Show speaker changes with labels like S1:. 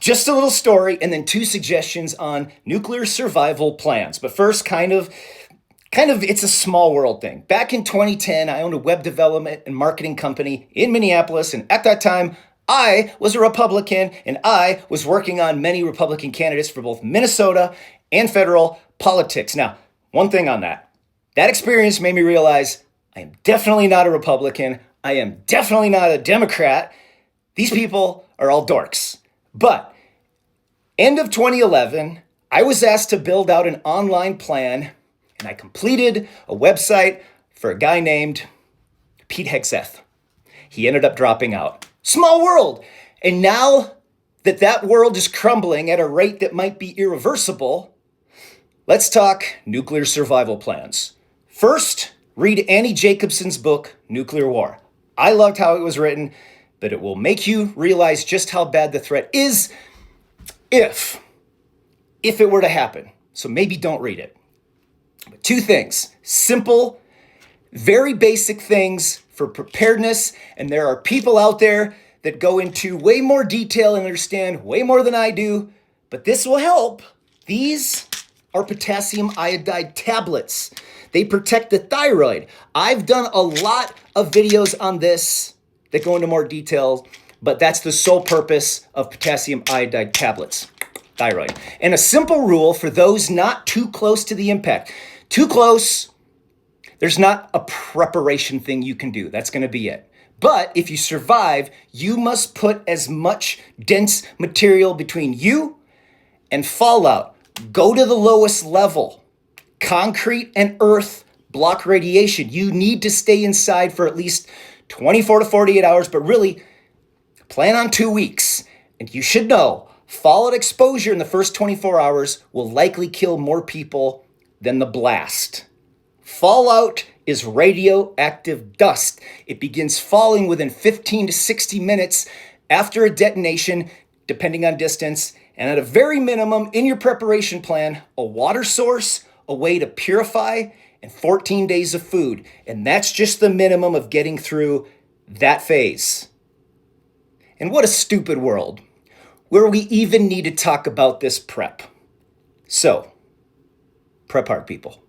S1: Just a little story and then two suggestions on nuclear survival plans. But first, it's a small world thing. Back in 2010, I owned a web development and marketing company in Minneapolis. And at that time, I was a Republican and I was working on many Republican candidates for both Minnesota and federal politics. Now, one thing on that. That experience made me realize I am definitely not a Republican. I am definitely not a Democrat. These people are all dorks. But end of 2011, I was asked to build out an online plan, and I completed a website for a guy named Pete Hegseth. He ended up dropping out. Small world. And now that that world is crumbling at a rate that might be irreversible, let's talk nuclear survival plans. First, read Annie Jacobsen's book, Nuclear War. I loved how it was written, but it will make you realize just how bad the threat is if it were to happen. So maybe don't read it. But two things, simple, very basic things for preparedness. And there are people out there that go into way more detail and understand way more than I do, but this will help. These are potassium iodide tablets. They protect the thyroid. I've done a lot of videos on this that go into more details, but that's the sole purpose of potassium iodide tablets, thyroid. And a simple rule for those not too close to the impact. Too close, there's not a preparation thing you can do. That's gonna be it. But if you survive, you must put as much dense material between you and fallout. Go to the lowest level. Concrete and earth block radiation. You need to stay inside for at least 24 to 48 hours, but really plan on 2 weeks. And you should know, fallout exposure in the first 24 hours will likely kill more people than the blast. Fallout is radioactive dust. It begins falling within 15 to 60 minutes after a detonation, depending on distance. And at a very minimum, in your preparation plan, a water source, a way to purify, and 14 days of food. And that's just the minimum of getting through that phase. And what a stupid world, where we even need to talk about this prep. So, prep hard, people.